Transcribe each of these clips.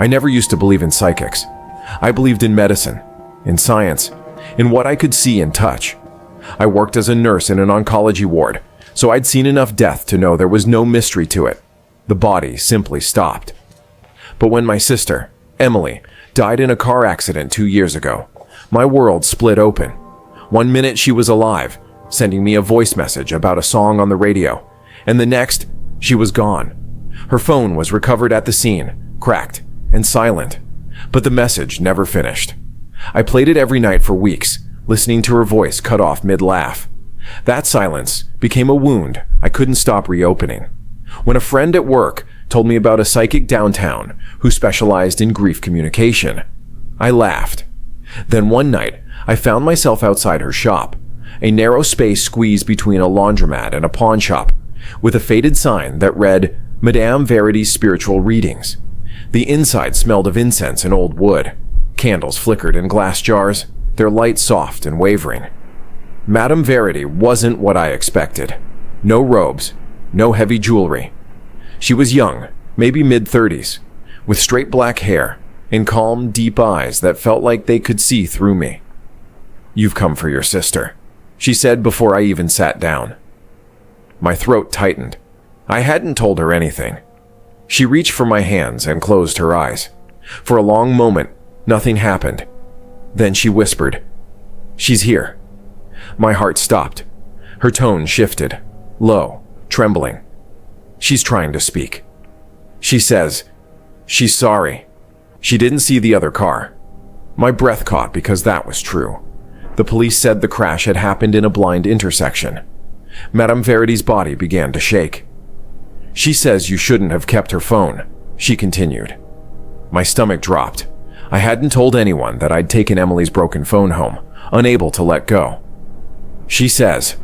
I never used to believe in psychics. I believed in medicine, in science, in what I could see and touch. I worked as a nurse in an oncology ward, so I'd seen enough death to know there was no mystery to it. The body simply stopped. But when my sister, Emily, died in a car accident 2 years ago, my world split open. 1 minute she was alive, sending me a voice message about a song on the radio, and the next, she was gone. Her phone was recovered at the scene, cracked and silent, but the message never finished. I played it every night for weeks, listening to her voice cut off mid-laugh. That silence became a wound I couldn't stop reopening. When a friend at work told me about a psychic downtown who specialized in grief communication, I laughed. Then one night, I found myself outside her shop, a narrow space squeezed between a laundromat and a pawn shop, with a faded sign that read, Madame Verity's Spiritual Readings. The inside smelled of incense and old wood. Candles flickered in glass jars, their light soft and wavering. Madame Verity wasn't what I expected. No robes, no heavy jewelry. She was young, maybe mid-30s, with straight black hair and calm, deep eyes that felt like they could see through me. "You've come for your sister," she said before I even sat down. My throat tightened. I hadn't told her anything. She reached for my hands and closed her eyes. For a long moment, nothing happened. Then she whispered, "She's here." My heart stopped. Her tone shifted, low, trembling. "She's trying to speak." She says, "She's sorry. She didn't see the other car." My breath caught because that was true. The police said the crash had happened in a blind intersection. Madame Verity's body began to shake. "She says you shouldn't have kept her phone," she continued. My stomach dropped. I hadn't told anyone that I'd taken Emily's broken phone home, unable to let go. She says,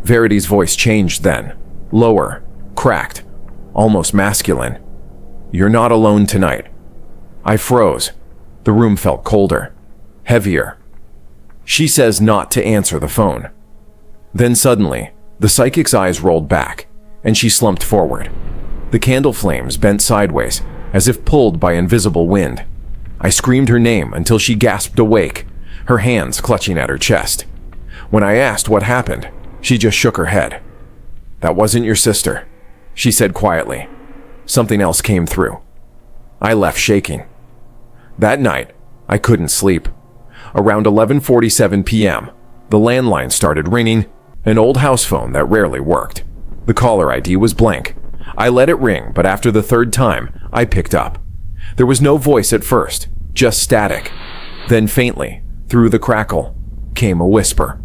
Verity's voice changed then, lower, cracked, almost masculine. "You're not alone tonight." I froze. The room felt colder, heavier. She says not to answer the phone. Then suddenly, the psychic's eyes rolled back, and she slumped forward. The candle flames bent sideways, as if pulled by invisible wind. I screamed her name until she gasped awake, her hands clutching at her chest. When I asked what happened, she just shook her head. "That wasn't your sister," she said quietly. Something else came through. I left shaking. That night, I couldn't sleep. Around 11:47 p.m., the landline started ringing, an old house phone that rarely worked. The caller ID was blank. I let it ring, but after the third time, I picked up. There was no voice at first, just static. Then faintly, through the crackle, came a whisper.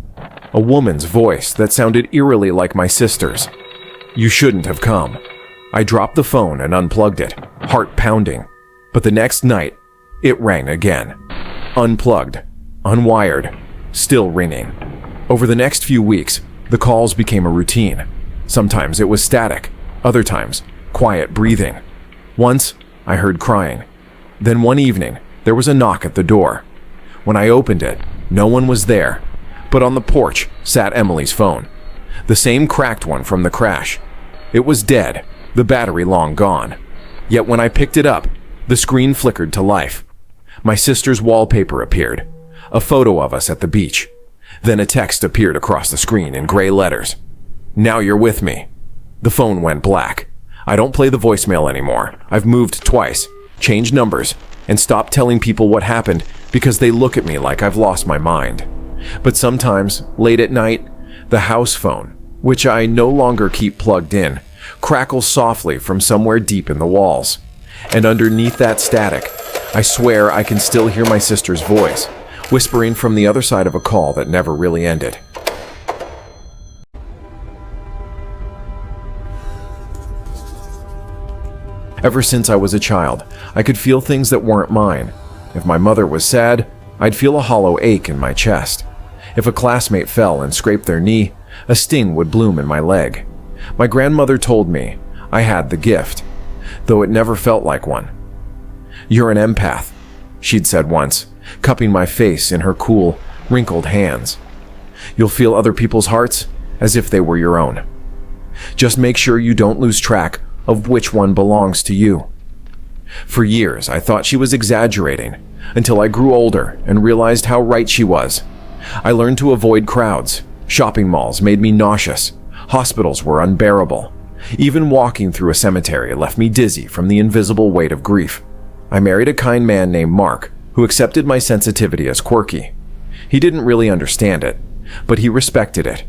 A woman's voice that sounded eerily like my sister's. "You shouldn't have come." I dropped the phone and unplugged it, heart pounding. But the next night, it rang again. Unplugged, unwired, still ringing. Over the next few weeks, the calls became a routine. Sometimes it was static, other times, quiet breathing. Once, I heard crying. Then one evening, there was a knock at the door. When I opened it, no one was there, but on the porch sat Emily's phone. The same cracked one from the crash. It was dead, the battery long gone. Yet when I picked it up, the screen flickered to life. My sister's wallpaper appeared, a photo of us at the beach. Then a text appeared across the screen in gray letters. "Now you're with me." The phone went black. I don't play the voicemail anymore. I've moved twice, changed numbers, and stopped telling people what happened because they look at me like I've lost my mind. But sometimes, late at night, the house phone, which I no longer keep plugged in, crackles softly from somewhere deep in the walls. And underneath that static, I swear I can still hear my sister's voice, whispering from the other side of a call that never really ended. Ever since I was a child, I could feel things that weren't mine. If my mother was sad, I'd feel a hollow ache in my chest. If a classmate fell and scraped their knee, a sting would bloom in my leg. My grandmother told me I had the gift, though it never felt like one. "You're an empath," she'd said once, cupping my face in her cool, wrinkled hands. "You'll feel other people's hearts as if they were your own. Just make sure you don't lose track of which one belongs to you." For years, I thought she was exaggerating, until I grew older and realized how right she was. I learned to avoid crowds. Shopping malls made me nauseous. Hospitals were unbearable. Even walking through a cemetery left me dizzy from the invisible weight of grief. I married a kind man named Mark, who accepted my sensitivity as quirky. He didn't really understand it, but he respected it,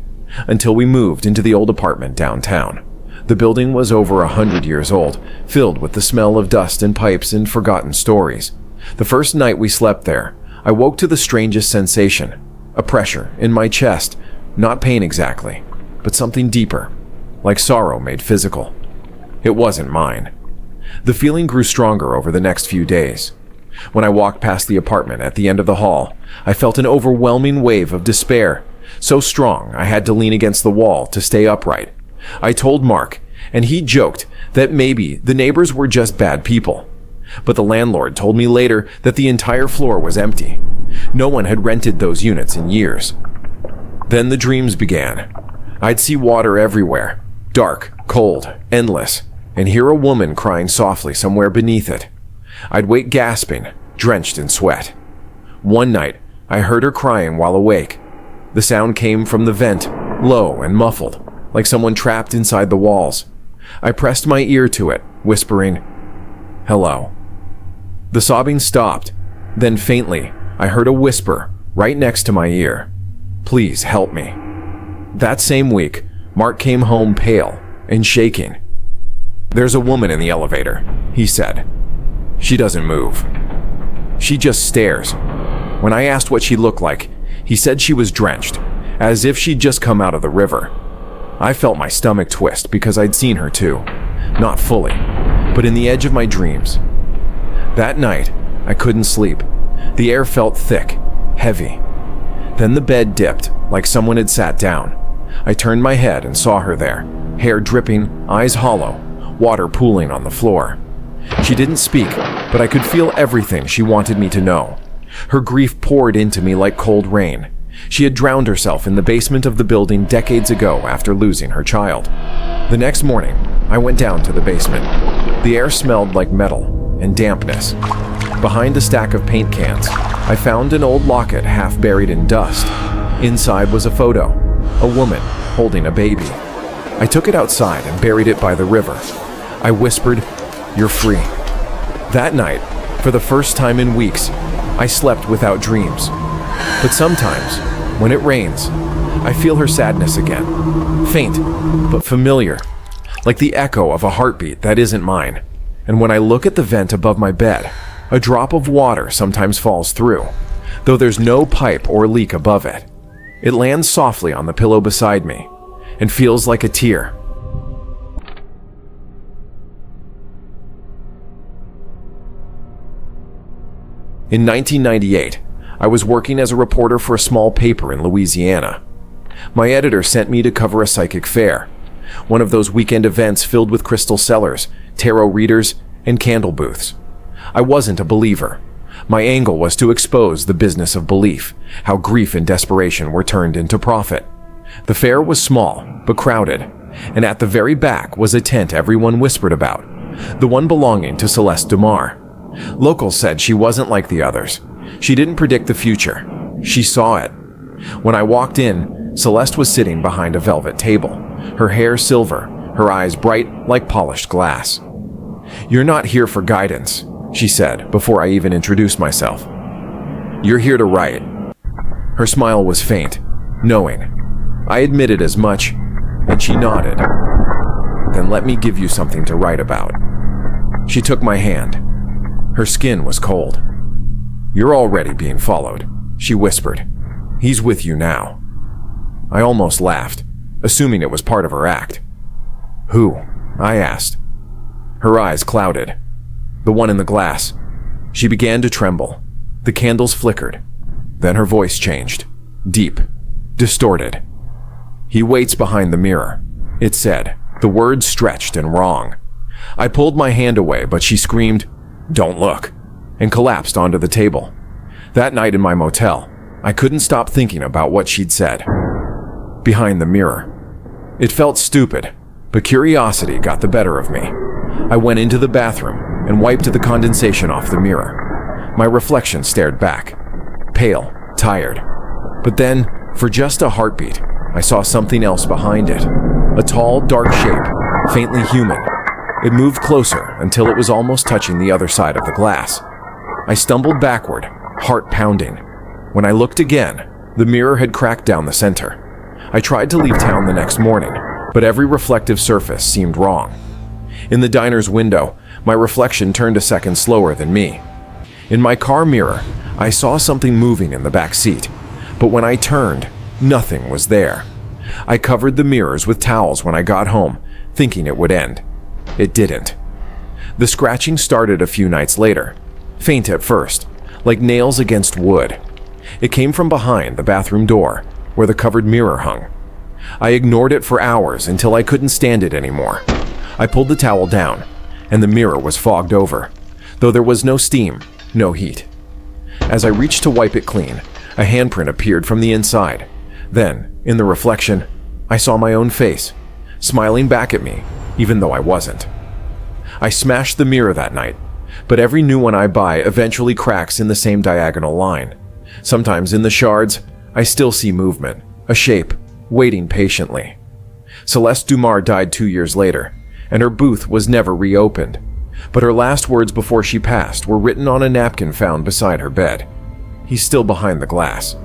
until we moved into the old apartment downtown. The building was over 100 years old, filled with the smell of dust and pipes and forgotten stories. The first night we slept there, I woke to the strangest sensation, a pressure in my chest, not pain exactly, but something deeper, like sorrow made physical. It wasn't mine. The feeling grew stronger over the next few days. When I walked past the apartment at the end of the hall, I felt an overwhelming wave of despair, so strong I had to lean against the wall to stay upright. I told Mark, and he joked that maybe the neighbors were just bad people. But the landlord told me later that the entire floor was empty. No one had rented those units in years. Then the dreams began. I'd see water everywhere, dark, cold, endless, and hear a woman crying softly somewhere beneath it. I'd wake gasping, drenched in sweat. One night, I heard her crying while awake. The sound came from the vent, low and muffled, like someone trapped inside the walls. I pressed my ear to it, whispering, "Hello." The sobbing stopped. Then faintly, I heard a whisper right next to my ear, "Please help me." That same week, Mark came home pale and shaking. "There's a woman in the elevator," he said. "She doesn't move. She just stares." When I asked what she looked like, he said she was drenched, as if she'd just come out of the river. I felt my stomach twist because I'd seen her too. Not fully, but in the edge of my dreams. That night, I couldn't sleep. The air felt thick, heavy. Then the bed dipped, like someone had sat down. I turned my head and saw her there, hair dripping, eyes hollow, water pooling on the floor. She didn't speak, but I could feel everything she wanted me to know. Her grief poured into me like cold rain. She had drowned herself in the basement of the building decades ago after losing her child. The next morning, I went down to the basement. The air smelled like metal and dampness. Behind a stack of paint cans, I found an old locket half buried in dust. Inside was a photo, a woman holding a baby. I took it outside and buried it by the river. I whispered, "You're free." That night, for the first time in weeks, I slept without dreams. But sometimes, when it rains, I feel her sadness again. Faint, but familiar, like the echo of a heartbeat that isn't mine. And when I look at the vent above my bed, a drop of water sometimes falls through, though there's no pipe or leak above it. It lands softly on the pillow beside me and feels like a tear. In 1998, I was working as a reporter for a small paper in Louisiana. My editor sent me to cover a psychic fair, one of those weekend events filled with crystal sellers, tarot readers, and candle booths. I wasn't a believer. My angle was to expose the business of belief, how grief and desperation were turned into profit. The fair was small, but crowded, and at the very back was a tent everyone whispered about, the one belonging to Celeste Dumar. Locals said she wasn't like the others. She didn't predict the future. She saw it. When I walked in, Celeste was sitting behind a velvet table, her hair silver, her eyes bright like polished glass. "You're not here for guidance," she said before I even introduced myself. "You're here to write." Her smile was faint, knowing. I admitted as much, and she nodded. "Then let me give you something to write about." She took my hand. Her skin was cold. "You're already being followed," she whispered. "He's with you now." I almost laughed, assuming it was part of her act. "Who?" I asked. Her eyes clouded. "The one in the glass." She began to tremble. The candles flickered. Then her voice changed. Deep. Distorted. "He waits behind the mirror," it said, the words stretched and wrong. I pulled my hand away, but she screamed, "Don't look," and collapsed onto the table. That night in my motel, I couldn't stop thinking about what she'd said. Behind the mirror. It felt stupid, but curiosity got the better of me. I went into the bathroom, and wiped the condensation off the mirror. My reflection stared back, pale, tired. But then, for just a heartbeat, I saw something else behind it. A tall, dark shape, faintly human. It moved closer until it was almost touching the other side of the glass. I stumbled backward, heart pounding. When I looked again, the mirror had cracked down the center. I tried to leave town the next morning, but every reflective surface seemed wrong. In the diner's window, my reflection turned a second slower than me. In my car mirror, I saw something moving in the back seat, but when I turned, nothing was there. I covered the mirrors with towels when I got home, thinking it would end. It didn't. The scratching started a few nights later, faint at first, like nails against wood. It came from behind the bathroom door, where the covered mirror hung. I ignored it for hours until I couldn't stand it anymore. I pulled the towel down, and the mirror was fogged over, though there was no steam, no heat. As I reached to wipe it clean, a handprint appeared from the inside. Then, in the reflection, I saw my own face, smiling back at me, even though I wasn't. I smashed the mirror that night, but every new one I buy eventually cracks in the same diagonal line. Sometimes in the shards, I still see movement, a shape, waiting patiently. Celeste Dumas died 2 years later, and her booth was never reopened, but her last words before she passed were written on a napkin found beside her bed. "He's still behind the glass."